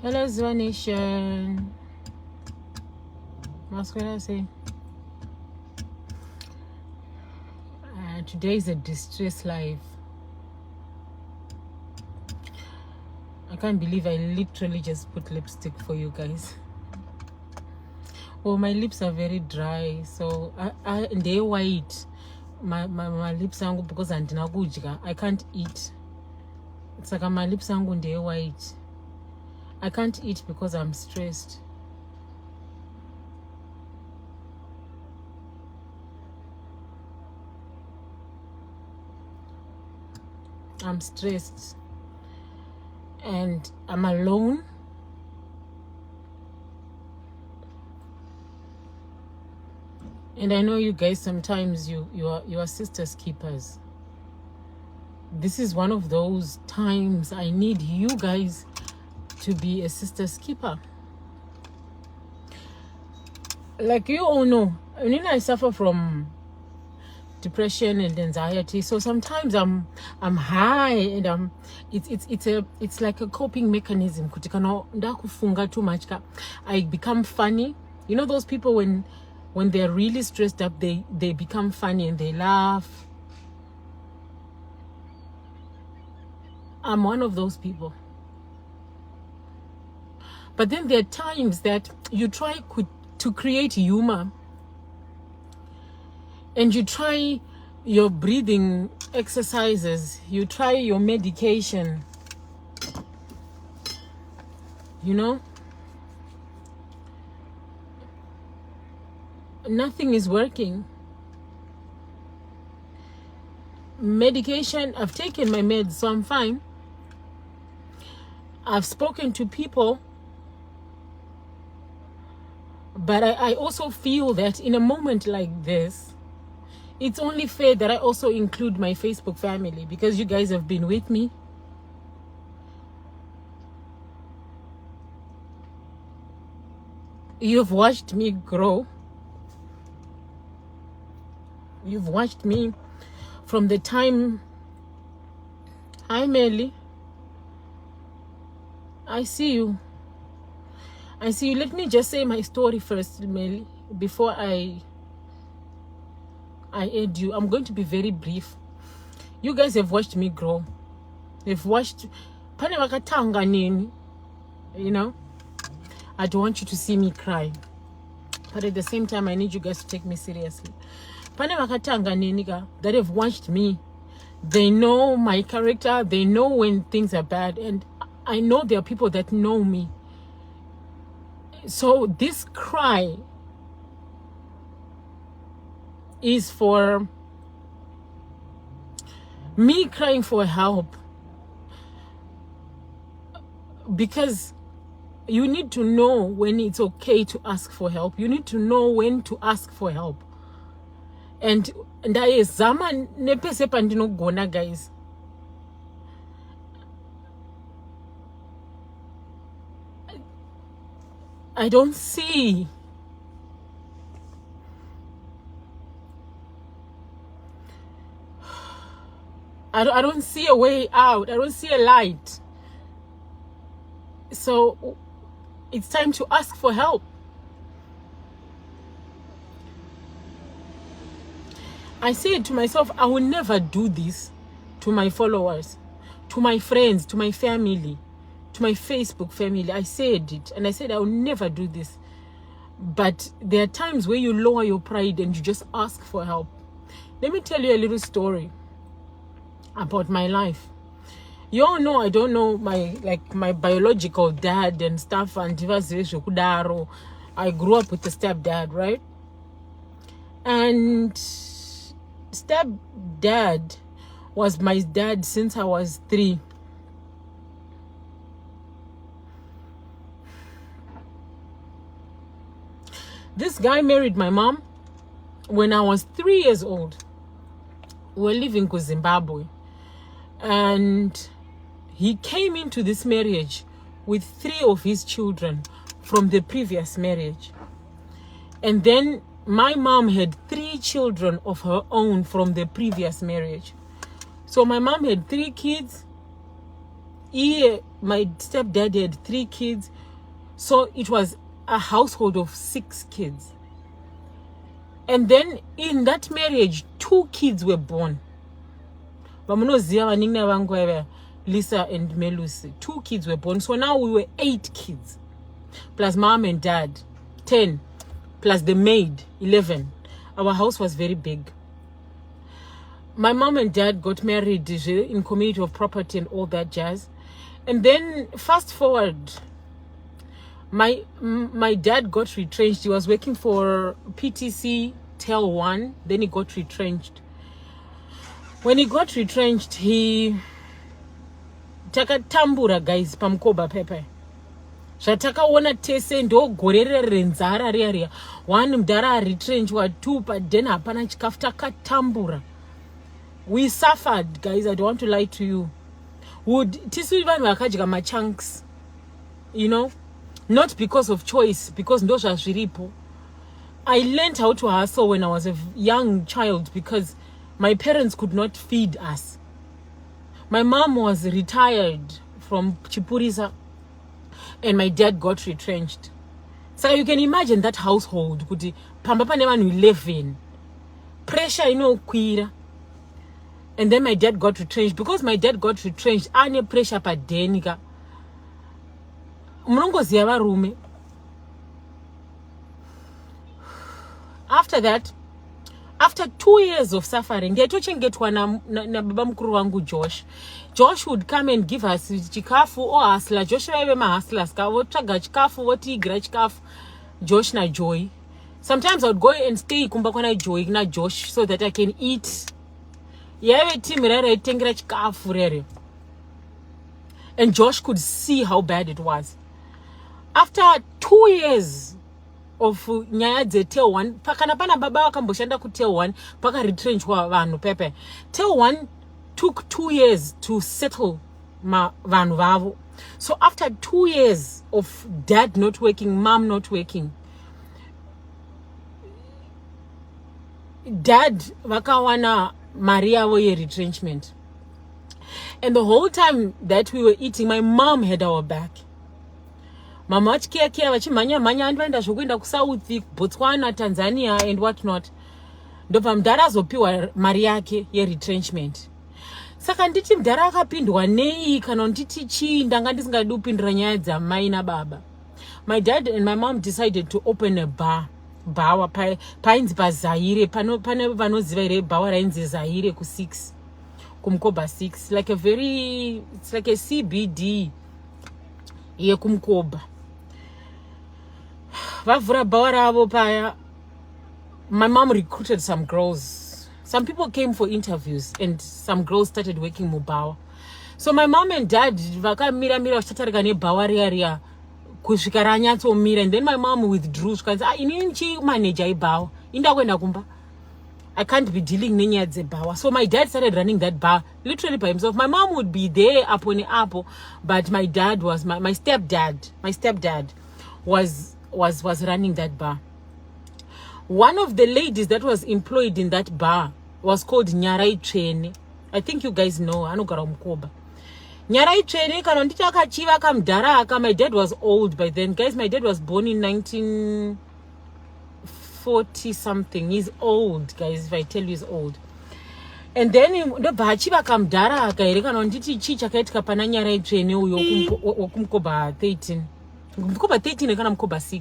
Hello, Zuva Nation. What's going to say? Today is a distress live. I can't believe I literally just put lipstick for you guys. Well, my lips are very dry, so they're white. My lips are because I can't eat. It's like my lips are they're white. I can't eat because I'm stressed. I'm stressed. And I'm alone. And I know you guys sometimes you are sisters keepers. This is one of those times I need you guys to be a sister's keeper. Like you all know, I suffer from depression and anxiety, so sometimes I'm high and it's like a coping mechanism. Too much, I become funny. You know those people when they're really stressed up, they become funny and they laugh. I'm one of those people. But then there are times that you try to create humor, and you try your breathing exercises, you try your medication, nothing is working. Medication, I've taken my meds, so I'm fine. I've spoken to people, but I also feel that in a moment like this, it's only fair that I also include my Facebook family, because you guys have been with me. You've watched me grow. You've watched me from the time. Hi, Melly. I see you. Let me just say my story first, Melly, before I aid you. I'm going to be very brief. You guys have watched me grow. They've watched. I don't want you to see me cry, but at the same time I need you guys to take me seriously. That have watched me, they know my character, they know when things are bad, and I know there are people that know me. So this cry is for me crying for help, because you need to know when it's okay to ask for help. You need to know when to ask for help. And I zaman nepese pandino gona, guys. I don't see. I don't see a way out. I don't see a light. So it's time to ask for help. I said to myself, I will never do this to my followers, to my friends, to my family, to my Facebook family. I said it, and I said I will never do this. But there are times where you lower your pride and you just ask for help. Let me tell you a little story about my life. You all know I don't know my biological dad and stuff, and I grew up with a stepdad, right? And stepdad was my dad since I was 3. This guy married my mom when I was 3 years old. We were living in Zimbabwe, and he came into this marriage with 3 of his children from the previous marriage. And then my mom had 3 children of her own from the previous marriage. So my mom had 3 kids my stepdad had 3 kids, so it was a household of 6 kids. And then in that marriage, 2 kids were born. Lisa and Melusi. 2 kids were born. So now we were 8 kids. Plus mom and dad, 10. Plus the maid, 11. Our house was very big. My mom and dad got married in community of property and all that jazz. And then fast forward, my dad got retrenched. He was working for PTC Tel 1. Then he got retrenched. When he got retrenched, he takatambura guys pamkoba pepe. Zvatakaona tese ndo gorere renzara riya. 1 mudhara retrenchwa, 2 padeni hapana chikafu, takatambura. We suffered, guys. I don't want to lie to you. Tisu vanhu vakadya machunks, you know, not because of choice, because ndo zvazviripo. I learned how to hustle when I was a young child because my parents could not feed us. My mom was retired from Chipurisa and my dad got retrenched. So you can imagine that household. Kuti pamba pane vanhu 11. Pressure inokwira. And then my dad got retrenched. Because my dad got retrenched, ane pressure padenika. Munongoziva varume. After that, after 2 years of suffering, ndiyatochengetwa na baba mukuru wangu Josh. Josh would come and give us chikafu or hustler. Josh vaive mahustlers ka votsvaga chikafu votiigira chikafu. Josh na Joy. Sometimes I would go and stay kumba kwana Joy na Josh so that I can eat. Yave team rere itengera chikafu rere. And Josh could see how bad it was. After 2 years of nyaya dzeTel 1, pakana pana baba vakamboshanda kuTel 1, paka retrenchwa vanhu pepe. Tel 1 took 2 years to settle vanhu vavo. So after 2 years of dad not working, mom not working, dad vakawana Maria Woye retrenchment. And the whole time that we were eating, my mom had our back. Mama kia vachimhanya andvaenda zvokuenda kuSouth, Botswana, Tanzania and what not. Ndobva mudhara azopiwa mari yake retrenchment. Saka nditi mudhara akapindwa nei kana nditi chii ndanga ndisingadi kupindura nyaya dzamai nababa. My dad and my mom decided to open a bar. Bawa painzi paZaire, pane vanoziva ere bawa rainzi Zaire ku6 kumkoba 6, like it's like a CBD yekumkoba. Vavura bawa ravo paya. My mom recruited some girls. Some people came for interviews and some girls started working mubawa. So my mom and dad vakamira vachitarika nebawa riya kusvika ranyatsomira, and then my mom withdrew. She said, inini chi manager ibawa inda kuenda kumba, I can't be dealing nenyaya dzebawa. So my dad started running that bar literally by himself. My mom would be there upon apple, but my dad was my stepdad was running that bar. One of the ladies that was employed in that bar was called yaTete. I think you guys know. Anogara mukoba. yaTete kana nditi akachiva kamudhara aka. My dad was old by then, guys. My dad was born in 1940 something. He's old, guys. If I tell you, he's old. And then ndobva achiva kamudhara aka here kana nditi chii chakaitika pana yaTete uyo wokumkoba 13. Mkoba 13 kana mkoba 6.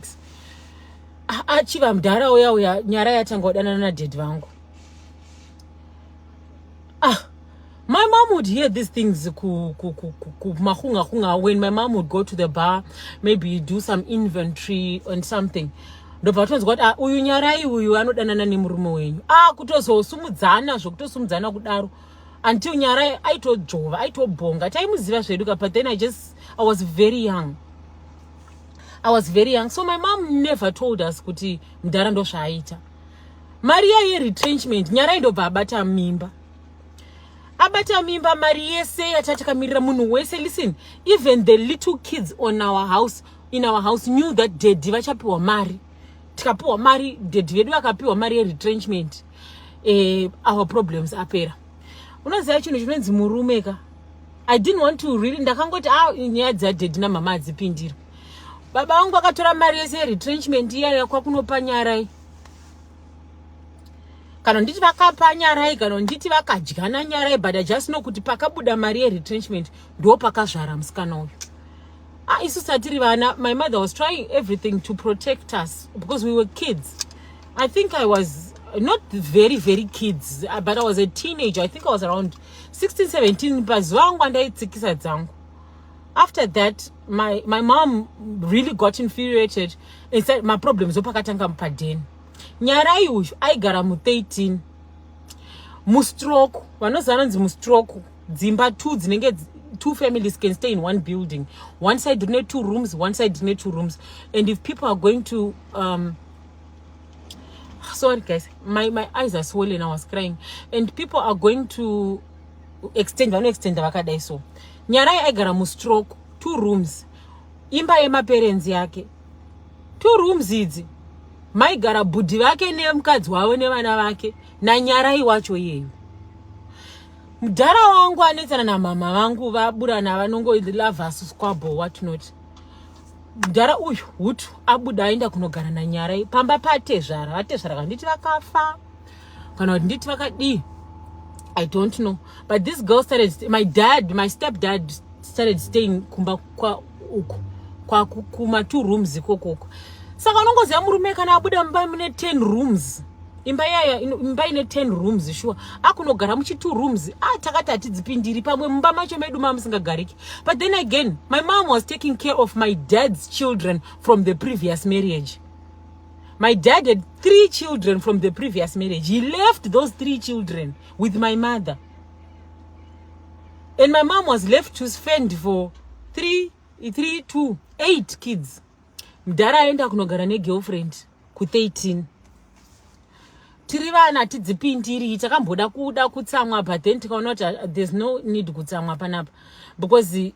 Achiva mudhara uya nyara yatanga kudanana nadad vangu. My mom would hear these things when my mom would go to the bar, maybe do some inventory on something. Ndobva tonzwa kuti uyu nyarai uyu anodanana nemurume wenyu. Kutozosumudzana zvokutosumudzana kudaro. Until nyarai aitojova, aitobhonga. Taimuziva zvedu, but then I was very young. So my mom never told us kuti mudhara ndo zvaaita. Maria retrenchment, nyarai ndobva abata mimba. Mari yese yatakamirira munhu wese. Listen, even the little kids in our house knew that daddy vachapiwa mari. Tikapiwa mari, daddy vedu vakapiwa mari retrenchment. Our problems apera. Unoziva chinhu chinonzi murume ka. I didn't want to really ndakangoti nyaya dzadhedhi namama adzipindira. Baba vangu vakatora mari yese yeretrenchment iya kwakunopa Nyarai. Kana nditi vakapa Nyarai, kana nditi vakadyana Nyarai, but I just know kuti pakabuda mari yeretrenchment ndo pakazvara musikana uyu. Isu satiri vana, my mother was trying everything to protect us because we were kids. I think I was not very, very kids, but I was a teenager. I think I was around 16, 17. After that, my mom really got infuriated and said, my problems are padeni. Nyarai uyu aigara mu 13. Mustroke, vanozananzi mustroke, dzimba two families can stay in one building. One side donate 2 rooms, one side donate 2 rooms. And if people are going to sorry guys, my eyes are swollen, I was crying. And people are going to extend vakadai so. Nyarai aigara mu stroke, 2 rooms. Imba yema parents yake. 2 rooms idzi. Maigara budhi vake nemukadzi wavo nevana vake na Nyarai wacho yeyu. Mudhara wangu anetsana na mama vangu vaburana vanongo love squabble what not. Mudhara uyu hutu abuda aenda kunogara na Nyarai pamba patezvara kana nditi vakafa kana nditi vakadi, I don't know. But this girl started, my stepdad started staying kumba kwa uku kwa kuma 2 rooms ikoko. Saka nongoziya murume kana abuda mba mune 10 rooms. Imba ine 10 rooms sure. Akunogara muchi 2 rooms. Takati atidzipindiri pamwe mumba macho medu mamusingagariki. But then again, my mom was taking care of my dad's children from the previous marriage. My dad had 3 children from the previous marriage. He left those 3 children with my mother. And my mom was left to fend for 8 kids. Mdara aenda kunogara ne girlfriend ku 13. Tiri vana tidzipindiri takamboda kuda kutsamwa, but then tikaona kuti there's no need kutsamwa panapa because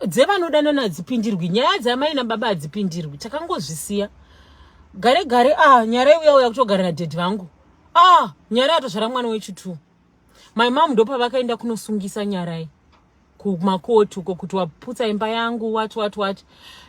dzevanoda nana dzipindirwi, nyaya dzamai nababa adzipindirwi, takangozvisiya gare Nyarai uya kutogara nadhedhi vangu, Nyarai atozvara mwana wechitu. My mom ndopa vakaenda kunosungisa Nyarai kumakotu kuti waputsa imba yangu what.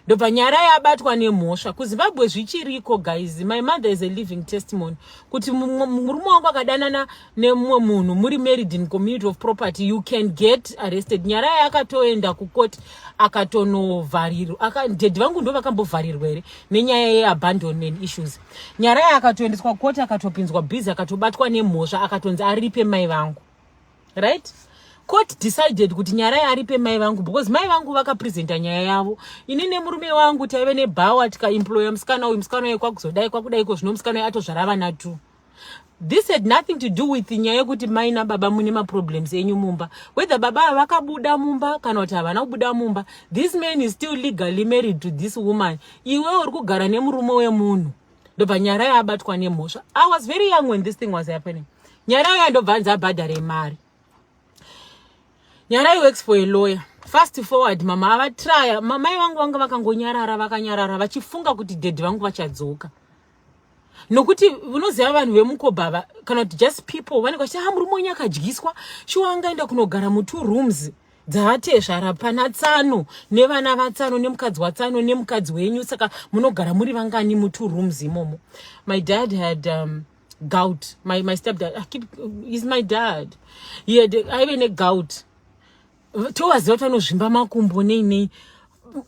Ndopa Nyarai abatwa nemhosva kuZimbabwe zvichiriko guys. My mother is a living testimony kuti murume wangu akadanana nemumwe munhu muri married in community of property, you can get arrested. Nyarai akatoenda kukoti akatonovharirwa, dhedhi vangu ndo vakambovharirwa here nenyaya yeabandonment issues. Nyarai akatoendeswa kukoti akatopinzwa busy akatobatwa nemhosva akatonzi aripe mai vangu, right? Court decided kuti Nyarai aripe mai vangu because mai vangu vakapresenta nyaya yavo. Inini murume wangu taive nebhawa tikaemploya musikana uyu, musikana uyu kwakuzodai kwakudaiko zvino musikana uyu atozvara vana 2. This had nothing to do with nyaya yekuti mai nababa mune maproblems enyu mumba. Whether baba vakabuda mumba kana kuti havana kubuda mumba, this man is still legally married to this woman. Iwe uri kugara nemurume wemunhu. Ndobva Nyarai abatwa nemhosva. I was very young when this thing was happening. Nyarai andobva abhadhare mari. Nyarai works for a lawyer. Fast forward, mama avatraya. Mamai vangu vanga vakanyarara vachifunga kuti dhedhi vangu vachadzoka. Nokuti unoziva vanhu vemukobhava kana kuti just people vanenge vachiti murume wenyu akadyiswa shuwa angaenda kunogara mu 2 rooms dzaatezvara pana tsano nevana vatsano nemukadzi watsano nemukadzi wenyu, saka munogara muri vangani mu 2 rooms imomo. My dad had gout. My stepdad, he's my dad. He had even a gout. Towaziva kuti anozvimba makumbo nei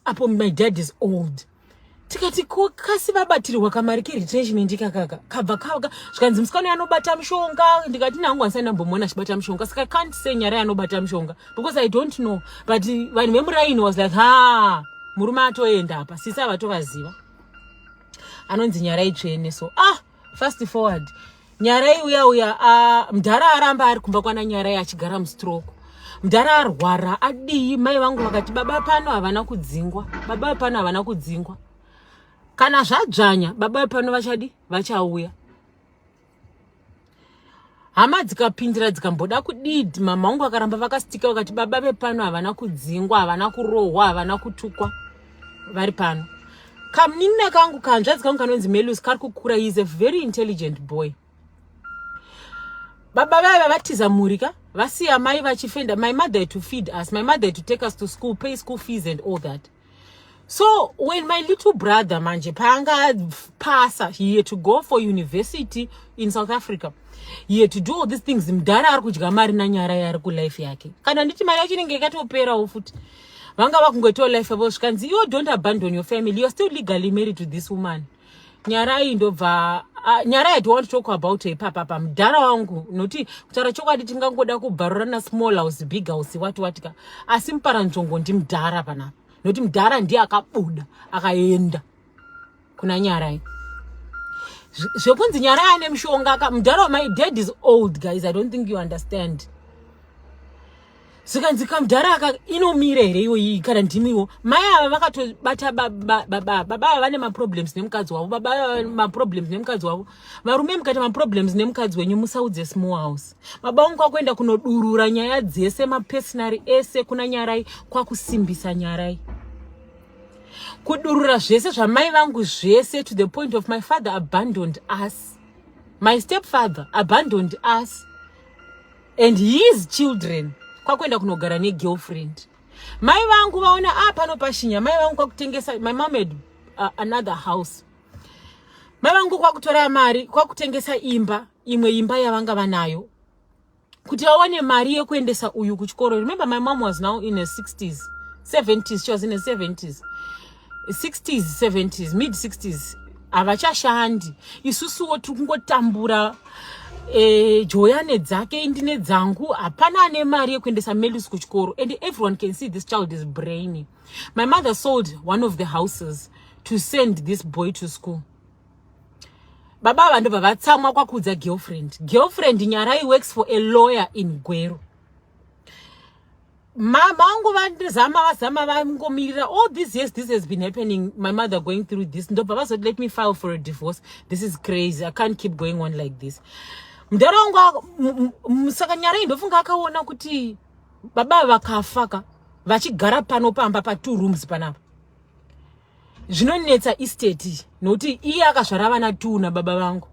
apo. My dad is old. Tikati kasi vabatirwa kamari keretrenchment kakaka kabva zvikanzi musikana anobata mushonga, ndikati nangu hanisai ndambomona achibata mushonga, saka I can't say Nyarai anobata mushonga because I don't know, but vanhu vemuraini was like murume atoenda apa, sisi avatovaziva anonzi Nyarai tsvene. So fast forward, Nyarai uya mudhara aramba ari kumba kwana Nyarai achigara mustroke. Mudhara arwara adii, mai vangu vakati baba pano havana kudzingwa, kana zvadzvanya baba pano vachauya. Hama dzikapindira dzikamboda kudidi, mama vangu vakaramba vakastika vakati baba vepano havana kudzingwa, havana kurohwa, havana kutukwa, vari pano. Kamunin'ina kangu kanzvadzi kangu kanonzi Melus kari kukura, he is a very intelligent boy. Baba vatiza murika vasiya mai vachifenda. My mother had to feed us, my mother had to take us to school, pay school fees and all that. So when my little brother manje panga pasa, he had to go for university in South Africa. He had to do all these things. Mdara ari kudya mari na nyara yari ku life yake. Kana nditi mari yacho inenge ikatopera futi. Vanga vakungotoa life yavo zvikanzi you don't abandon your family. You're still legally married to this woman. Nyara indobva nyara I don't want to talk about her papa mdara wangu noti kutara chokwadi tingangoda kubharurana small house big house what ka asi mupara nzongo ndi mdara panapa. Noti mdara ndiye akabuda akaenda kuna nyarai zvekunzi nyara ane mushonga mdara. My dad is old, guys, I don't think you understand. Sikanzika mdara inomira here iyoyi kana ndimiwo mai ava vakatobata baba vane maproblems nemukadzi wavo, baba maproblems nemukadzi wavo, varume mukati maproblems nemukadzi wenyu musaudze small house. Baba vangu kwakuenda kunodurura nyaya dzese mapersonary ese kuna nyarai, kwakusimbisa nyarai, kudurura zvese zvamai vangu zvese, to the point of my father abandoned us. My stepfather abandoned us and his children. Kwakuenda kunogara negirlfriend. Mai vangu vaona pano pashinya. Mai vangu kwakutengesa, my mom had another house. Mai vangu kwakutora mari kwakutengesa imba, imwe imba yavanga vanayo kuti vawane mari yekuendesa uyu kuchikoro. Remember, my mom was now in her 60s, 70s. She was in her 70s, 60s, 70s, mid 60s. Avachashandi. Isusuwo tukungotambura joyane dzake indine dzangu, hapana ane mari yekuendesa Melis kuchikoro. And everyone can see this child is brainy. My mother sold one of the houses to send this boy to school. Baba vandu vavatsamwa kwakudza girlfriend nyarai works for a lawyer in Gweru. Mama angu vazama vangomirira all these years. This has been happening, my mother going through this. No, Baba said, let me file for a divorce. This is crazy, I can't keep going on like this. Mdara wangu saka nyarai ndofunga akaona kuti baba vakafaka vachigara pano pamba pa 2 rooms panapa zvinonetsa estate noti iye akazvara vana 2 na baba vangu.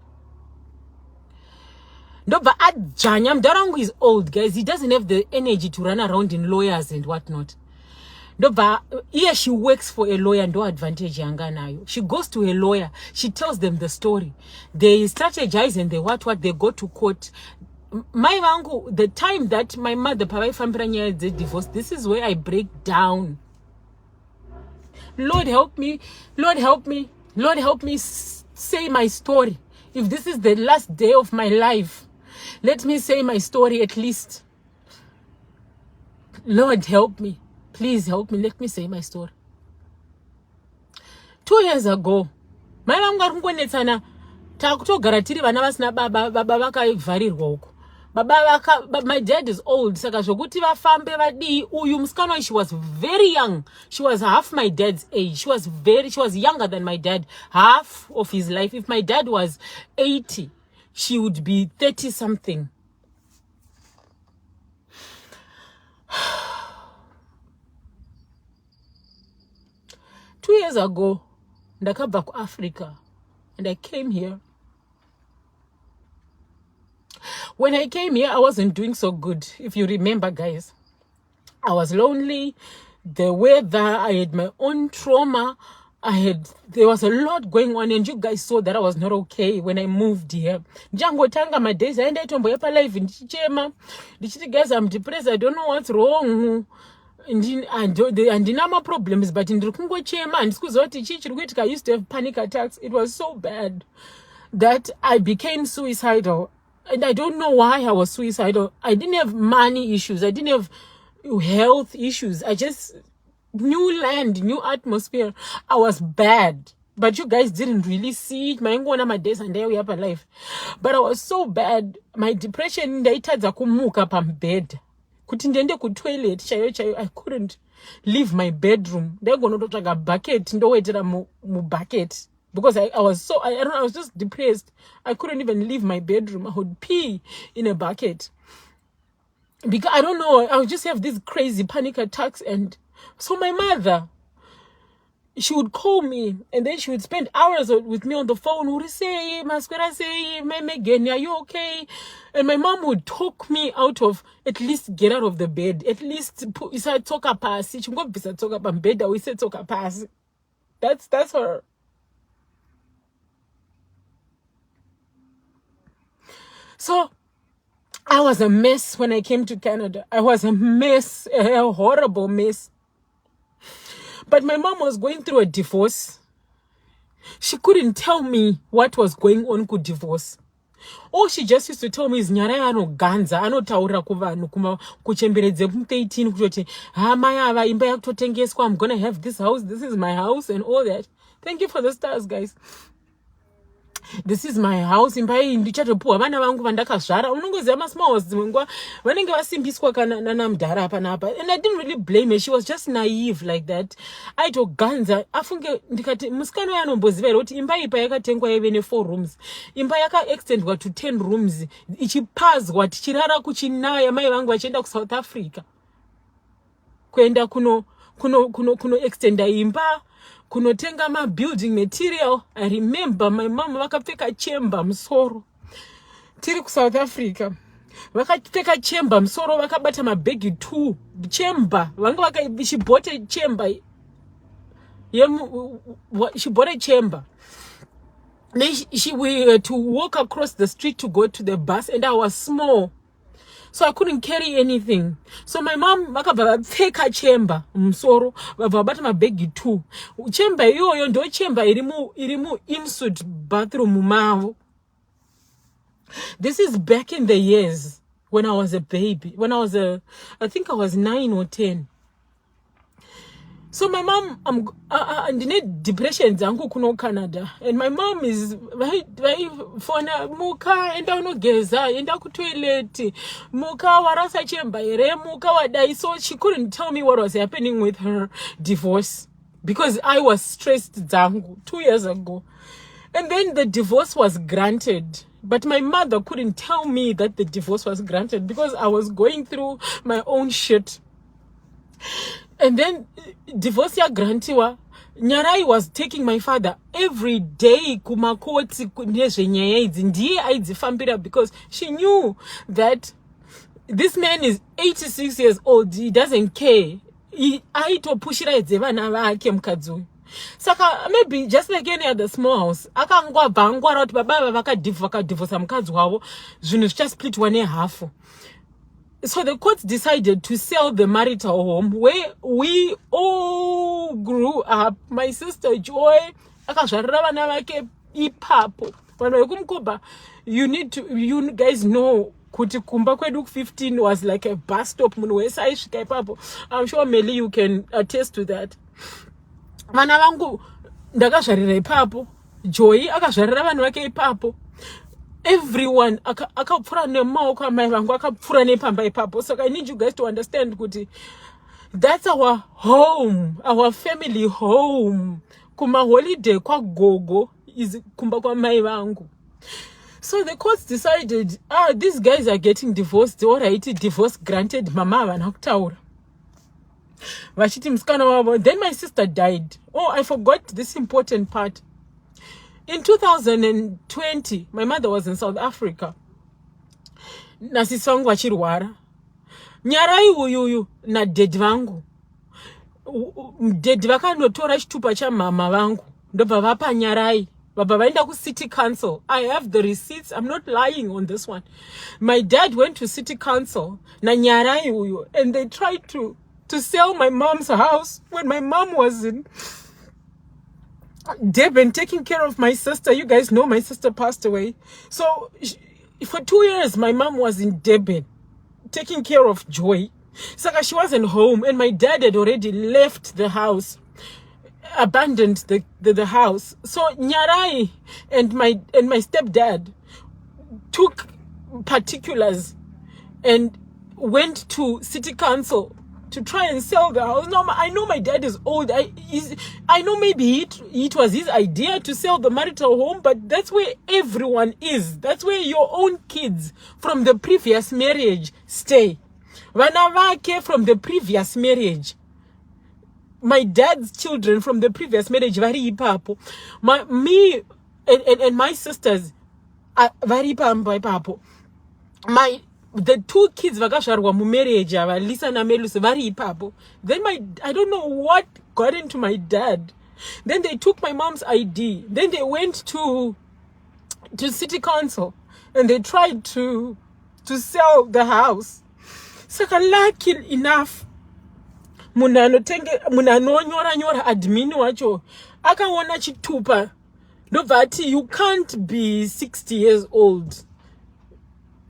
Ndobva adzvanya. Mdara wangu is old, guys, he doesn't have the energy to run around in lawyers and whatnot. Ndobva here she works for a lawyer, no advantage yanga nayo. She goes to a lawyer, she tells them the story, they strategize and they what they go to court. My vangu, the time that my mother pavaifambira the divorce, this is where I break down. Lord help me, Lord help me, Lord help me say my story. If this is the last day of my life, let me say my story at least. Lord help me, please help me, let me say my story. 2 years ago, my vangu arikungonetsana takutogara tiri vana vasina baba vakavharirwa uko. My dad is old, saka zvokuti vafambe vadii. Uyu musikana, she was very young. She was half my dad's age. She was younger than my dad, half of his life. If my dad was 80, she would be 30 something. Two years ago, ndakabva ku Africa and I came here. When I came here, I wasn't doing so good. If you remember, guys, I was lonely. The weather, I had my own trauma. There was a lot going on, and you guys saw that I was not okay when I moved here. Jango tanga my days, and I told my life in Chichema. Guys, I'm depressed. I don't know what's wrong. And my problems, but in Rukungo Chema and schools, I used to have panic attacks. It was so bad that I became suicidal. And I don't know why I was suicidal. I didn't have money issues. I didn't have health issues. I just, new land, new atmosphere. I was bad. But you guys didn't really see it. My days and there we have a life. But I was so bad. My depression, ndaitadza kumuka pambed. Kuti ndiende ku toilet, chayo. I couldn't leave my bedroom. Ndagonototsvaga bucket, ndowetera mu bucket. Because I was I was just depressed. I couldn't even leave my bedroom. I would pee in a bucket. Because I don't know, I would just have these crazy panic attacks. And so my mother, she would call me, and then she would spend hours with me on the phone. Would say, "Masquera, say, Megan, are you okay?" And my mom would talk me out of, at least get out of the bed. At least talk a pass. She would talk about bed. We said talk a pass. That's her. So I was a mess when I came to Canada. I was a mess, a horrible mess. But my mom was going through a divorce. She couldn't tell me what was going on with divorce. All she just used to tell me is nyara anoganza anotaura kuvanhu kuchemberedze 18 kutoti mai ava imba yakutengeswa, I'm going to have this house, this is my house and all that. Thank you for the stars, guys. This is my house. Imba iyi ndichatopuwa vana vangu vandakazvara. Unongoziva masmall dzimwe nguva vanenge vasimbiswa kana nanamudhara apa napa. And I didn't really blame her. She was just naive like that. Aitoganza afunge ndikati musikana uyu anomboziva here kuti imba iyi payakatengwa yaive ne4 rooms. Imba yakaextendwa to 10 rooms. Ichipazwa tichirara kuchinaya mai vangu vachienda kuSouth Africa. Kuenda kuno extenda imba. Kunotenga ma building material. I remember my mom vakapfeka chamber musoro. Tiri ku South Africa. Vakapfeka chamber musoro, vakabata mabegi 2 chamber. She bought a chamber. She bought a chamber. Then we had to walk across the street to go to the bus, and I was small. So I couldn't carry anything. So my mom take a chamber msoro vabata mabegi 2. Chamber yoyo ndo chamber irimu in-suite bathroom mavo. This is back in the years when I was a baby. When I think I was 9 or 10. So my mom, ndine depression zangu kuno Canada, and my mom is vaifona muka enda unogeza enda kutoilet muka warasa chemba ere muka wadai. So she couldn't tell me what was happening with her divorce because I was stressed zangu 2 years ago. And then the divorce was granted, but my mother couldn't tell me that the divorce was granted because I was going through my own shit. And then divorce ya grantiwa, Nyarai was taking my father every day kumakoti nezvenyaya idzi ndiye aidzifambira because she knew that this man is 86 years old. He doesn't care. Aitopushira idze vana vake mukadzi uyu. Saka maybe just like any other small house, akangwabva angwara kuti baba vakadivorsa mukadzi wavo, zvinhu zvichasplitwa nehafu. So the courts decided to sell the marital home where we all grew up. My sister Joy, akazvarira vana vake ipapo. Vanhu vekumkoba, you guys know kuti kumba kwedu 15 was like a bus stop. Munhu wese aisvika ipapo. I'm sure Melly you can attest to that. Vana vangu ndakazvarira ipapo. Joy akazvarira vanhu vake ipapo. Everyone akapfura nemaoko amai vangu akapfura nepamba ipapo. So I need you guys to understand kuti that's our home, our family home. Kuma holiday kwa gogo is kumba kwa mai vangu. So the courts decided, these guys are getting divorced. Alright, divorce granted. Mama havana kutaura. Vachiti musikana wavo. Then my sister died. Oh, I forgot this important part. In 2020, my mother was in South Africa. Nasisi vangu vachirwara. Nyarai uyuyu na dedi vangu. Dedi vakanotora chitupa cha mama vangu. Ndobva vapa Nyarai. Baba vaenda ku city council. I have the receipts. I'm not lying on this one. My dad went to city council na Nyarai uyu, and they tried to sell my mom's house when my mom was in Durban taking care of my sister. You guys know my sister passed away. So for 2 years, my mom was in Durban taking care of Joy. So she wasn't home, and my dad had already left the house, abandoned the house. So Nyarai and my stepdad took particulars and went to city council to try and sell the house. No, I know my dad is old. I know maybe it was his idea to sell the marital home, but that's where everyone is. That's where your own kids from the previous marriage stay. Vana vake from the previous marriage. my dad's children from the previous marriage vari ipapo. Me and my sisters are vari ipapo. The 2 kids vakazvarwa mumarriage ava Lisa na Melusi vari ipapo. Then I don't know what got into my dad. Then they took my mom's ID. Then they went to city council and they tried to sell the house. Saka lucky enough, munanonyora admin wacho akaona chitupa ndobva you can't be 60 years old,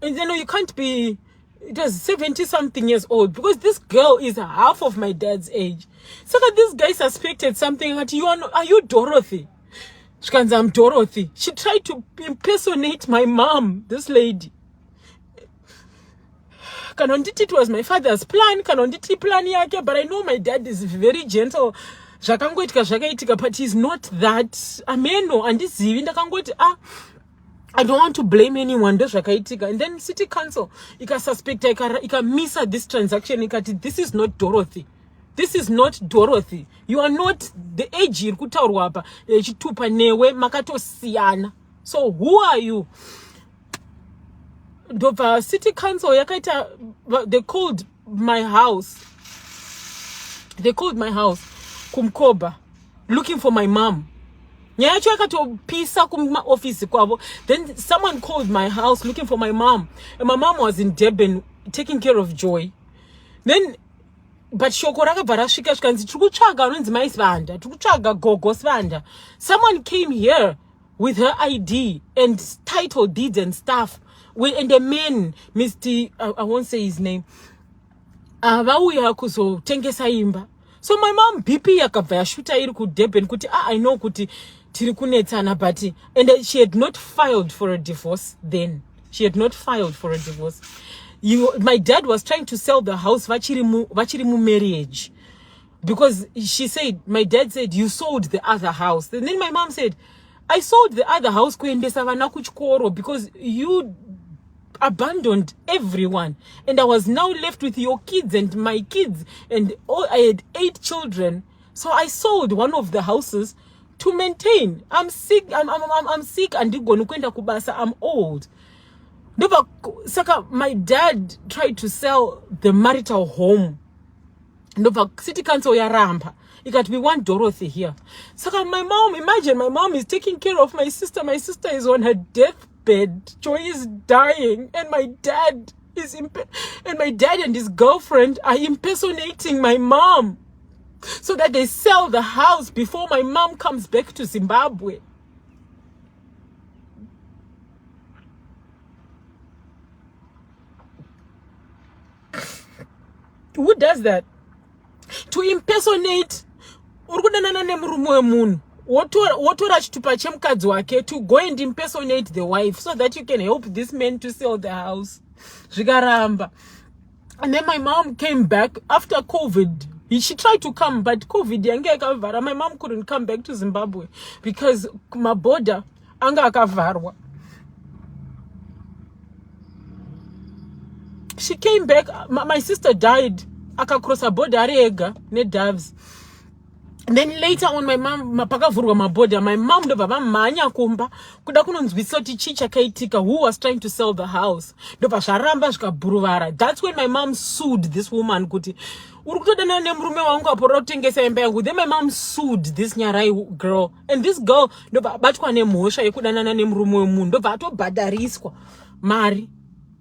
and you can't be, it was 70 something years old, because this girl is half of my dad's age. So that this guy suspected something that are you Dorothy? I'm Dorothy. She tried to impersonate my mom, this lady. Kanonditi, it was my father's plan. Kanonditi plan yake, but I know my dad is very gentle. But he's not that ameno. And this I don't want to blame anyone. And then city council, ika suspect, ika miss this transaction. This is not Dorothy. This is not Dorothy. You are not the age kutaurwa chitupa newe makato siana. So who are you? The city council they called my house. They called my house kumkoba, looking for my mom. Then someone called my house looking for my mom, and my mom was in Durban taking care of Joy. Then but someone came here with her ID and title deeds and stuff. And the man, Mr. I won't say his name. So my mom BP yakabva yashuta iri ku Durban kuti I know kuti tiri kunetsana, but and she had not filed for a divorce then. She had not filed for a divorce. My dad was trying to sell the house vachiri mu marriage, because my dad said you sold the other house. And then my mom said I sold the other house kuendesa vana kuchikoro because you abandoned everyone, and I was now left with your kids and my kids, and I had 8 children. So I sold one of the houses to maintain. I'm sick. I'm sick and I'm old. My dad tried to sell the marital home. City council yaramba. It got to be one Dorothy here. My mom, imagine my mom is taking care of my sister. My sister is on her deathbed. Joy is dying, and my dad and his girlfriend are impersonating my mom so that they sell the house before my mom comes back to Zimbabwe. Who does that? To impersonate to go and impersonate the wife so that you can help this man to sell the house. And then my mom came back after COVID. She tried to come, but COVID, my mom couldn't come back to Zimbabwe because my border anga akavarwa. She came back. My sister died. Akacross a border arega ne doves. And then later on, my mom mapakavurwa maboda. My mom ndova manya kumba kuda kunonzwisoti chicha kaitika who was trying to sell the house. Ndova sharamba shikaburuvara. That's when my mom sued this woman kuti urukutodana nemrume wangu apora kutengesa imba yangu. Then my mom sued this nyarai girl, and this girl ndova batwa nemhosva yekudana nemrume wemunhu ndova atobhadhariswa mari.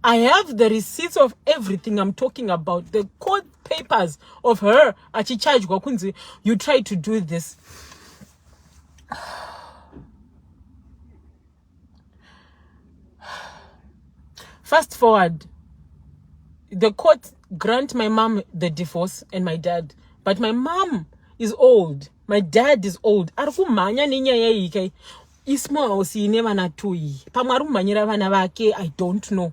I have the receipts of everything I'm talking about. The court papers of her. Achichargwa kunzi, you tried to do this. Fast forward. The court grant my mom the divorce and my dad. But my mom is old. My dad is old. Arkumanya ninyaya ike. Ismo osine vana tui. Pamarumanyira vana vake, I don't know.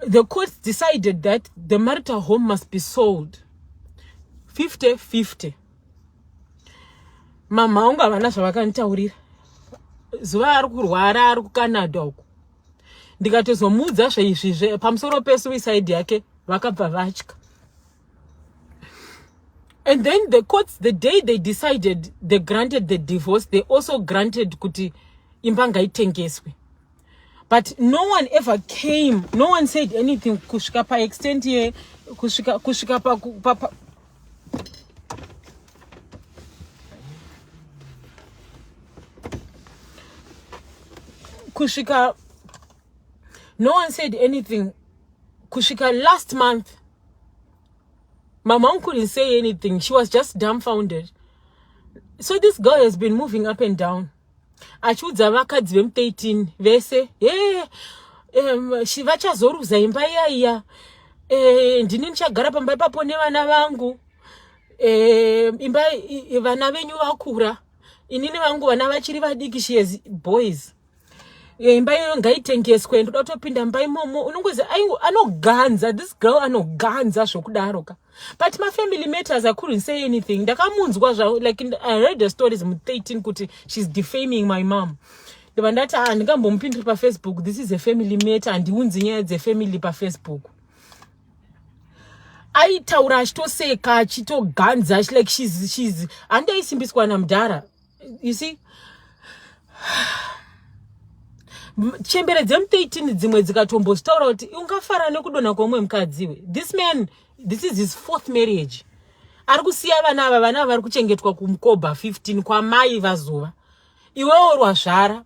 The court decided that the marital home must be sold 50-50. Mama unga vana zvavakanitaurira. Zuva ari kurwara ari kuCanada uko. Ndikatozomudza zvaizvizve pamusoro pesuicide yake vakabva vatya. And then the courts, the day they decided, they granted the divorce, they also granted kuti imba ngaitengeswe. But no one ever came, no one said anything kusvika pa extent ye kusvika pa kusvika, no one said anything kusvika last month. My mom couldn't say anything. She was just dumbfounded. So this girl has been moving up and down. Achudza vakadzi vemu13 vese vachazoruza imba iya ndini ndichagara pamba ipapo nevana vangu, imba vana venyu vakura, inini vangu vana vachiri vadiki. She has boys. Imba iyo ngaitengeswe, ndoda kutopinda mba imomo. Unongozi anoganza, this girl anoganza zvokudaroka. But my family matters, I couldn't say anything. Ndakamunzwa zvawo, like I read the stories mu 13 kuti she's defaming my mom. Ndivandati ndingambomupindira pa Facebook, this is a family matter, andiunzi nyaya dzefamily pa Facebook. Aitaura achitoseka achitoganza, like she's andaisimbiswa namudhara. You see? Chembere dzemu13 dzimwe dzikatombostaura kuti ungafara nekudonha kwomwe mukadziwe. This man, this is his 4th marriage. Ari kusiya vana ava vari kuchengetwa kumkoba 15 kwamai vazuva. Iwewo rwazvara.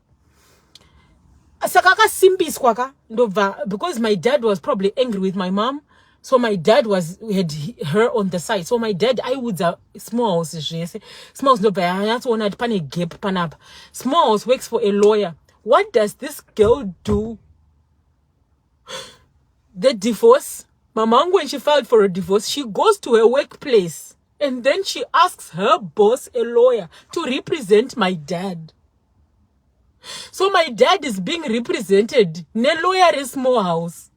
Saka akasimbiswa ka ndobva, because my dad was probably angry with my mom. So my dad had her on the side. So my dad, aiudza small house zvese. Small house ndobva anyatsoona kuti pane gap panapa. Small house works for a lawyer. What does this girl do? The divorce. My mom, when she filed for a divorce, she goes to her workplace and then she asks her boss, a lawyer, to represent my dad. So my dad is being represented. Ne lawyer is small house.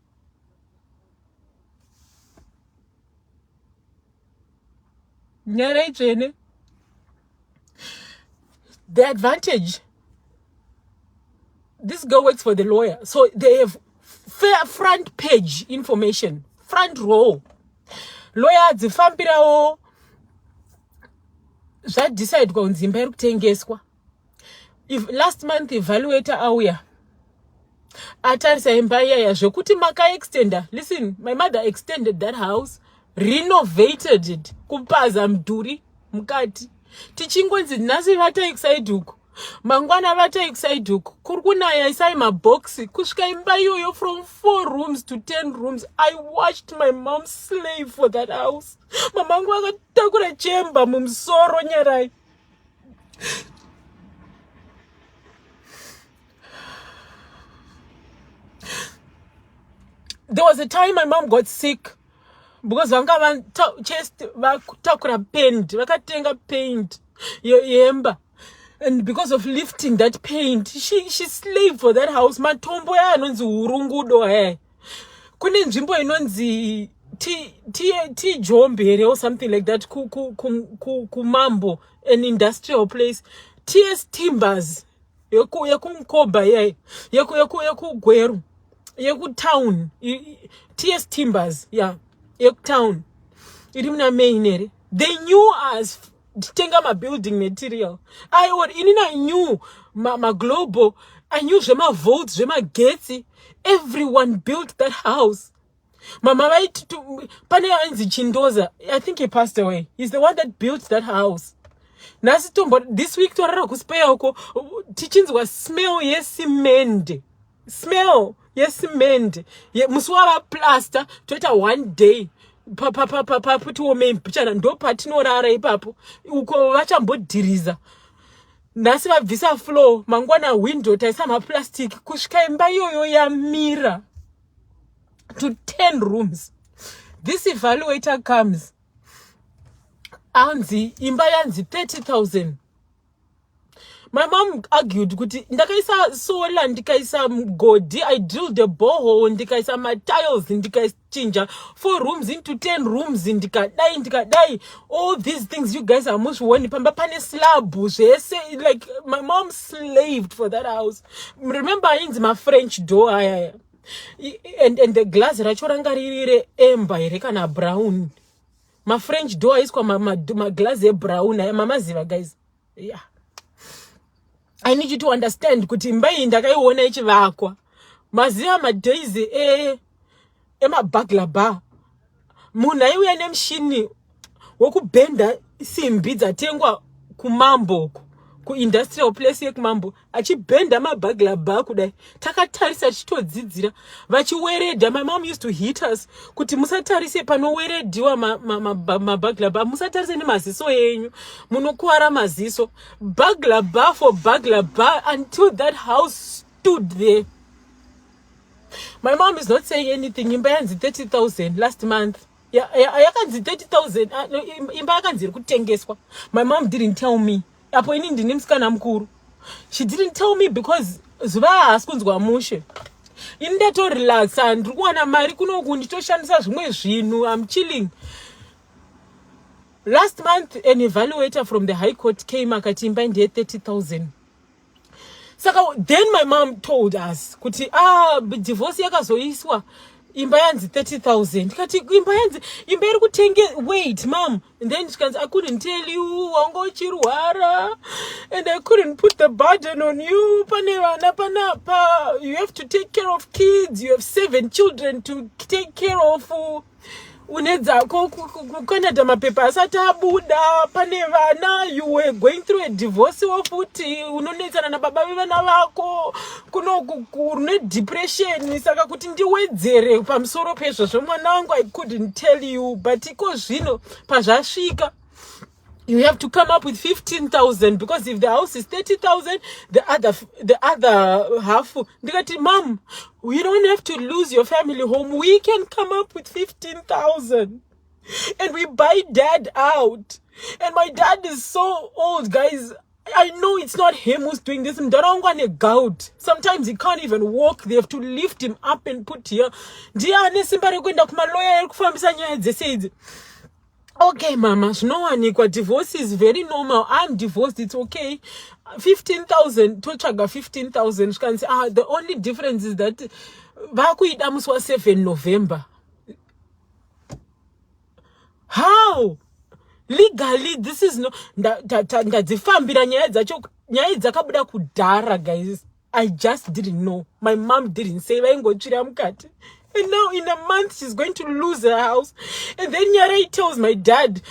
The advantage. This girl works for the lawyer. So they have front page information. Front row. Lawyer dzifambirawo zvadecide kwa nzimba iri kutengeswa. If last month evaluator auya atarisa imba iyaya zvokuti makaextenda. Listen, my mother extended that house, renovated it, kupaza mudhuri mukati. Tichingonzi nhasi vataexide uku, mangwana vataexide uku, kuri kunaya isai maboxi kusvika imba iyoyo from 4 rooms to 10 rooms. I watched my mom slave for that house. Mamangu akatakura chemba mumusoro nyarai. There was a time my mom got sick because vanga chest vakutakura paint, vakatenga paint yemba, and because of lifting that paint, she slaved for that house. Matombo ya anonzi urungudo kune nzvimbo inonzi T Jombere or something like that, kumambo, an industrial place. TS Timbers yakumkoba yakugweru town. TS Timbers, yeah, town. They knew us. Tenga my building material. I knew my global. I knew my votes, my gates. Everyone built that house. Mama Chindoza, I think he passed away. He's the one that built that house. This week teachings was smell yes cement. Smell yes cement. Muswara plaster to one day. Papa put women pichana ndo patinorara ipapo uko vachambodhiriza. Nasi vabvisa floor mangwana window taisa maplastic kusvika imba iyoyo yamira to 10 rooms. This evaluator comes anzi imba yanzi 30,000. My mom argued kuti ndakaisa solar, ndikaisa mgodi, I drilled a borehole, ndikaisa ma tiles, ndikaisa 4 rooms into 10 rooms, ndikadai. All these things you guys are most one pamba pane slab zvese. Like my mom slaved for that house. Remember in my French door and the glass rachoranga ririre ember rekana brown. French door is called my glass brown. Mama ziva, guys. Yeah. I need you to understand kuti imba iyi ndakaiona ichivakwa. Maziva madaisy emabagla bar. Munhu aiuya nemushini wokubhenda simbi dzatengwa kumambo kuindustrial place yekumambo achibhenda mabagla bar kudai takatarisa tichitodzidzira vachiweredha. My mom used to hit us kuti musatarise panowerediwa mabagla bar, musatarise nemaziso yenyu munokuwara maziso. Bagla bar for bagla bar until that house stood there. My mom is not saying anything. Imba yanzi 30,000 last month. Yakanzi 30,000. Imba yakanzi kutengeswa. My mom didn't tell me. Apo ini ndini msikana mkuru. She didn't tell me because Zuva askunzwa mushe. Indeto relax and rukuwana mari kunoku nditoshandisa zvimwe zvinhu. I'm chilling. Last month an evaluator from the high court came akati imba ndiye 30,000. Saka then my mom told us kuti divorce yakazoiswa imba yanzi 30,000. Kati imba iri kutenge. Wait mom. And then she goes, I couldn't tell you wango chirwara and I couldn't put the burden on you. Panapa. You have to take care of kids. You have 7 children to take care of. Unedza Canada mapepa asati abuda pane vana. You were going through a divorce wafuti unonetsana nababa vevana vako kune depression. Saka kuti ndiwedzere pamusoro pezvozvo mwana wangu. I couldn't tell you but iko zvino pazvasvika you have to come up with 15,000 because if the house is 30,000, the other half. Ndikati mom, we don't have to lose your family home. We can come up with 15,000, and we buy dad out. And my dad is so old, guys. I know it's not him who's doing this. Gout. Sometimes he can't even walk. They have to lift him up and put here. Okay, mama, divorce is very normal. I'm divorced, it's okay. 15,000, tochaga 15,000. She can say, the only difference is that Bakuidamus was safe in November. How? Legally, this is no guys. I just didn't know. My mom didn't say. And now in a month, she's going to lose her house. And then Nyarai tells my dad,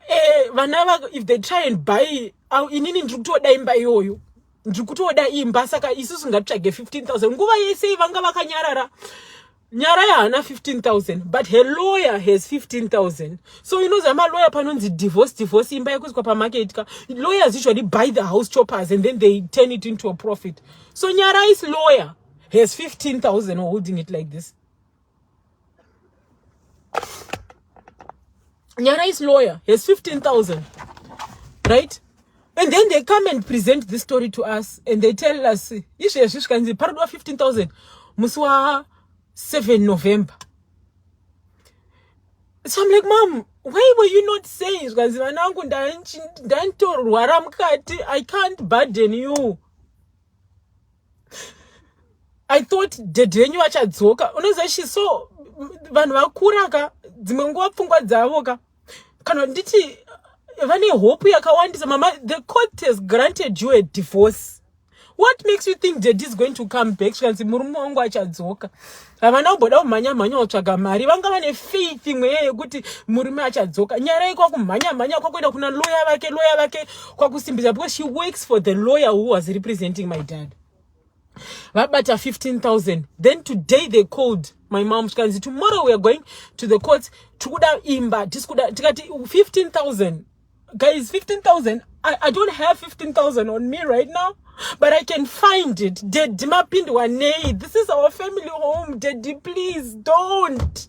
if they try and buy, inini ndrukutoda imba yoyo. Ndrukutoda imba, saka isusu ngatutsvage 15,000. Nguva yese vanga vakanyarara. Nyarai hana 15,000, but her lawyer has 15,000. So you know, Zama lawyer panonzi divorce, imba yakuzwa pa market. Lawyers usually buy the house choppers and then they turn it into a profit. So Nyarai's lawyer has 15,000 holding it like this. Nyarai's lawyer has 15,000, right? And then they come and present this story to us, and they tell us, part of 15,000, Muswa 7 November. So I'm like, Mom, why were you not saying? I can't burden you. I thought Dedenyu achadzoka. Unoza she's so vanhu vakuraka dzimwe nguva pfungwa dzavoka kana nditi vane hope yakawandisa. Mama, the court has granted you a divorce. What makes you think Daddy is going to come back? Shikanzi murume wangu achadzoka. Havana kuboda kumhanya kutsvaga mari. Vanga vane faith imwe yekuti murume achadzoka. Nyarai kwakumhanya kwakuenda kuna lawyer vake kwakusimbisa because she works for the lawyer who was representing my dad. Vabata 15,000. Then today they called my mom. Tomorrow we are going to the court. Tukuda imba. Tikati 15,000. Guys, 15,000. I don't have 15,000 on me right now, but I can find it. Daddy, this is our family home. Daddy, please don't.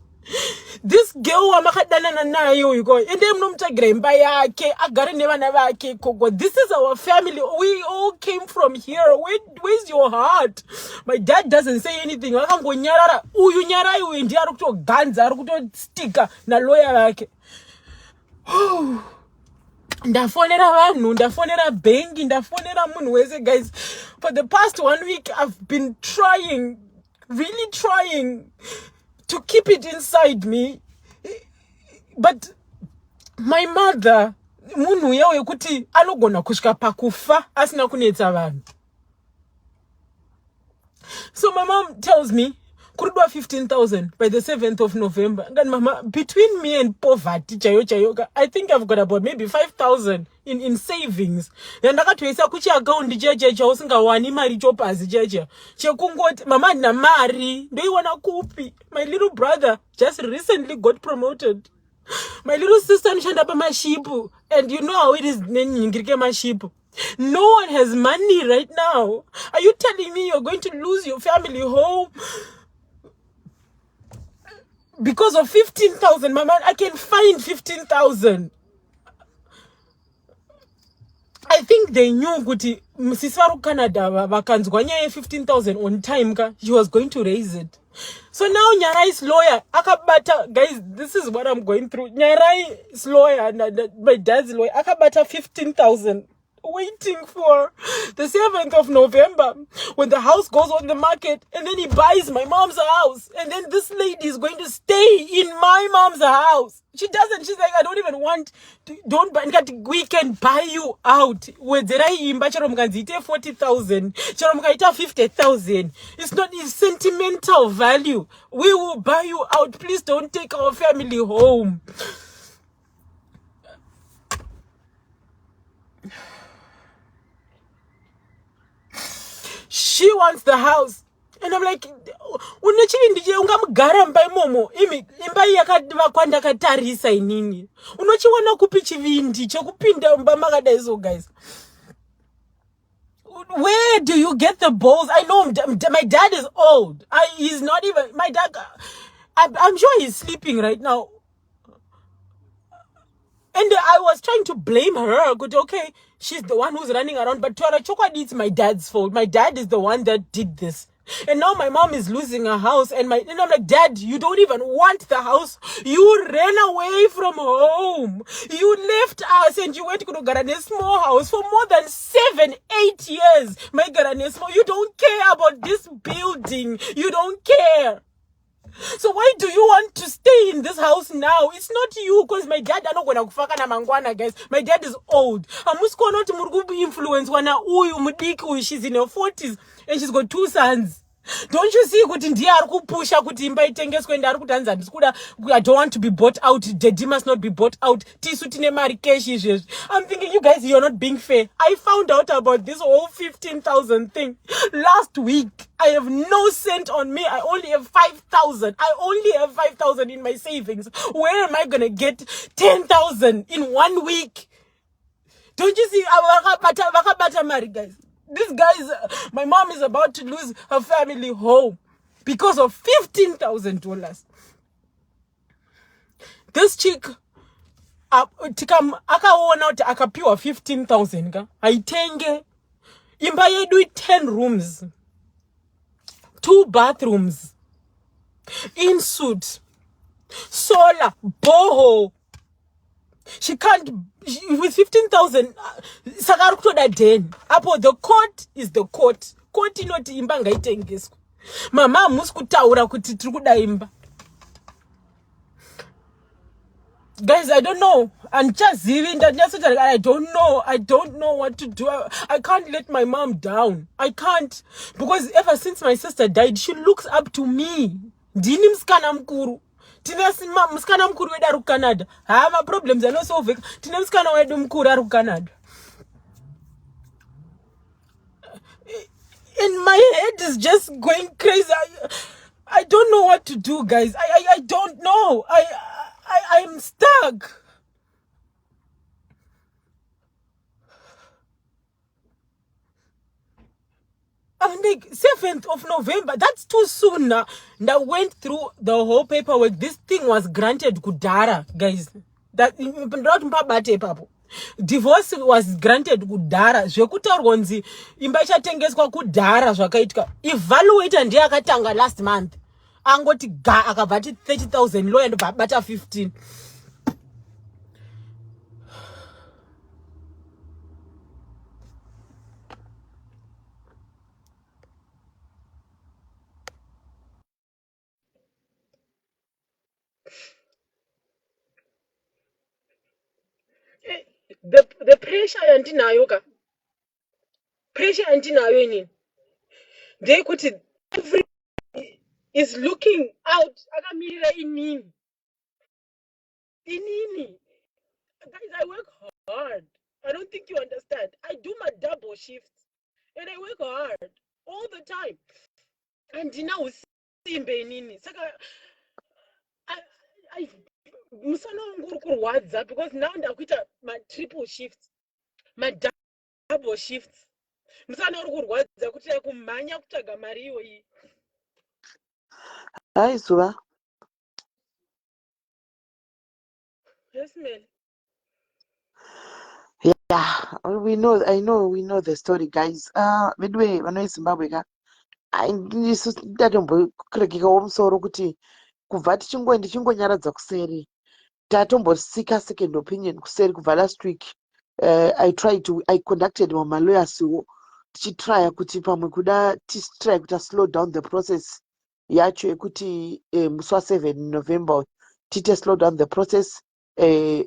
This girl wamakadana nayo you go and them nomtagremba yake agare nevana vake koko. This is our family. We all came from here. Where's your heart? My dad doesn't say anything. Wakangonyarara uyu nyarai uyu ndiye ari kutoganza ari kutostika na lawyer wake. Ndafonera vanhu, ndafonera bengi, ndafonera munhu wese. Guys, for the past 1 week I've been trying, really trying to keep it inside me, but My mother munhu uya wekuti anogona kusvika pakufa asina kunetsa vanhu. So my mom tells me kurudwa 15,000 by the 7th of November. And mama, between me and poverty chayoka, I think I've got about maybe 5,000 in savings. And ndakatoisa kuchi account jeje chausingawani mari chopazi jeje. Chekungoti mama na mari ndoiwana kupi. My little brother just recently got promoted. My little sister nishanda pa mashipu, and you know how it is ngirike mashipu. No one has money right now. Are you telling me you're going to lose your family home because of 15,000? Mama, I can find 15,000. I think they knew kuti msiswaru Canada vakanzwa nyaya 15,000 on time ka she was going to raise it. So now Nyarai's lawyer akabata, guys, this is what I'm going through. Nyarai's lawyer, my dad's lawyer, akabata 15,000 waiting for the 7th of November when the house goes on the market, and then he buys my mom's house, and then this lady is going to stay in my mom's house. She doesn't. She's like, I don't even want to, don't buy. We can buy you out. Wedzeraimba chero mukanziite 40,000, chero mukaita 50,000. It's not a sentimental value. We will buy you out. Please don't take our family home. She wants the house. And I'm like, unochivindije ungamugara mba imomo imba yakavakwa ndakatarisa inini. Unochiwana kupi chivindi chekupinda mba makadai so, guys. Where do you get the balls? I know my dad is old. He's not even my dad. I'm sure he's sleeping right now. And I was trying to blame her. Good, okay, she's the one who's running around. But Tora Chokwadi, it's my dad's fault. My dad is the one that did this. And now my mom is losing her house. And I'm like, Dad, you don't even want the house. You ran away from home. You left us and you went to Garane small house for more than 7-8 years. My Garane small. You don't care about this building. You don't care. So why do you want to stay in this house now? It's not you, because my dad are not gonna kufaka na mangwana, guys. My dad is old. Amusko not murugubu influence wana uyu mudiki. She's in her 40s and she's got 2 sons. Don't you see kuti ndiye ari kupusha kuti imba itengeswe ndi ari kutanza ndisikuda I don't want to be bought out. Daddy must not be bought out. Tisu tine mari cash izvezvi. I'm thinking, you guys, you're not being fair. I found out about this whole 15,000 thing last week. I have no cent on me. I only have 5,000. I only have 5,000 in my savings. Where am I gonna get 10,000 in 1 week? Don't you see? Vakabata mari, guys. This guy's, my mom is about to lose her family home because of $15,000. This chick, akaona kuti akapiwa 15,000 ka aitenge imba yedu 10 rooms, 2 bathrooms, in suit, solar, boho. She can't, with 15,000, saka kutoda den. Apo the court is the court. Court inoti imba ngaitengeswa. Mama musi kutaura kuti tiri kuda imba. Guys, I don't know. I'm just living. I don't know what to do. I can't let my mom down. I can't. Because ever since my sister died, she looks up to me. Ndini msikana mkuru. Tina msikana mkuru wedu ari Canada. Ma problems are not solving. Tina msikana wedu mkuru ari Canada. And my head is just going crazy. I don't know what to do, guys. I don't know. I'm stuck. I'm like, 7th of November, that's too soon now. And I went through the whole paperwork. This thing was granted kudara, guys. That divorce was granted kudara. Zvekutaurwa nzi imba ichatengeswa kudara zvakaitika. Evaluator ndiye akatanga last month. Angoti ga akabvati 30,000 low and bata 15. the pressure yandinayo ka pressure yandinayo inini ndeyekuti every is looking out akamirira inini. Guys, I work hard. I don't think you understand. I do my double shifts and I work hard all the time. And now usimbe inini. Saka I musana wangu uri kurwadza because now ndakuita my triple shifts, my double shifts. Musana uri kurwadza kuti kumhanya kutsvaga mari iyoyi. Hi, Zuva. Yes, man. Yeah, we know. We know the story, guys. Midway, vana Zimbabwe ka. Ndisu ndatombokurekekawo musoro kuti kubva ndichingonyaradzwa kuseri tatombosika second opinion kuseri kubva last week. I conducted malawyers wo tichitrya kuti pamwe kuda tichitry kuti slow down the process yacho yekuti musi wa7 November tite slow down the process uh,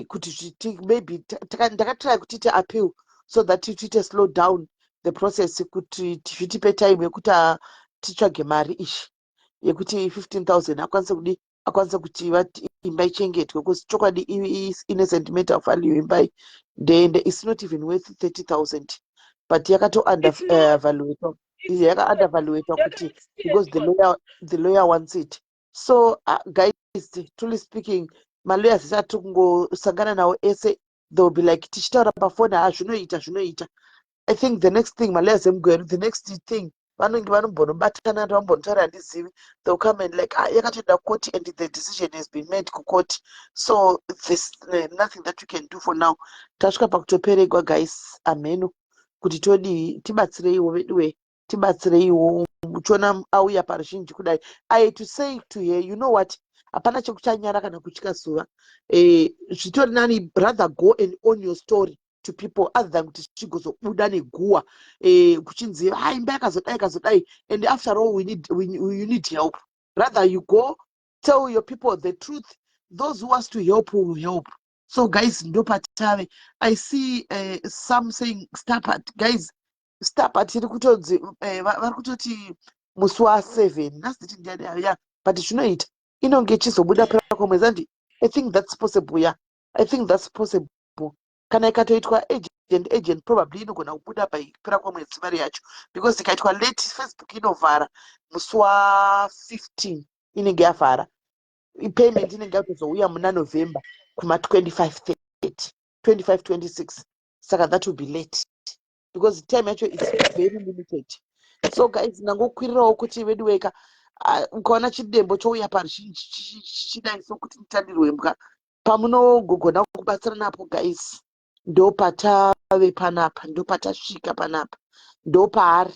kuti maybe ndakatry kuti tiite appeal so that tiite slow down the process kuti zvitipe time yekuti titsvage mari ishi yekuti 15,000 akwanise kuti imba ichengetwe because chokwadi ine sentimental value imba and it's not even worth 30,000 but yakato undervaluated kuti because the lawyer wants it. So guys, truly speaking, malawyers zisati kungosangana nawo ese they'll be like tichitaura pafoni zvinoita. I think the next thing malawyers emugweru, the next thing vanenge vanombonobatana vambonotaura handizivi, they'll come and like yakatoenda court and the decision has been made kucourt, so there's nothing that we can do for now. Tasvika pakutoperegwa guys, ameno kuti todi tibatsireiwo veduwe tibatsireiwo muchiona auya paruzhinji kudai. I to say to her, you know what, hapana chekuchanyara kana kutyika Zuva. Zvitori nani, rather go and own your story to people other than kuti chigozobuda neguwa kuchinzi imba yakazodai and after all you need help. Rather you go tell your people the truth. Those who wants to help will help. So guys, ndopatave. I see some saying Stapat. Guys, Stapat iri kutodzi vari kutoti musi wa7 nasiti ndiani ya but zvinoita inonge ichizobuda pera kwemwedzi andi I think that's possible. Yeah, I think that's possible. Kana ikatoitwa agent probably inogona kubuda paipera kwemwedzi mari yacho because ikaitwa late Facebook inovhara musi wa15 inenge yavhara. Payment inenge yatozouya muna November kuma 25 30 25 26, saka that will be late because time yacho is very limited. So guys, nangokwirirawo kuti veduweka ukaona chidembo chouya paruzhinji chichidai sokuti mutandirwe mbwa pamunogogona kubatsira napo guys, ndopatave panapa, ndopatasvika panapa, ndopaari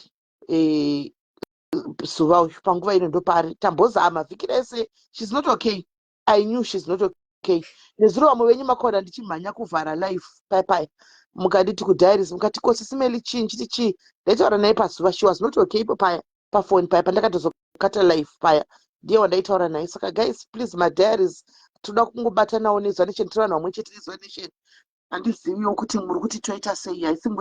Zuva uyu panguva ino ndopaari tambozama vhiki rese. She's not okay. I knew she's not okay. Nezuro vamwe venyu makaona ndichimhanya kuvhara life paya mukanditi kudiaries mukati kosi simeli chii nchiti chii ndaitaura naye paZuva. She was not okay paya pafoni paya pandakatozokata life paya ndiye wandaitaura naye. Saka guys, please madiaries toda kungobatanawo nezvanation tiri vanhu vamwe chete nezvanation. Handiziviwo kuti muri kuti toita sei. I think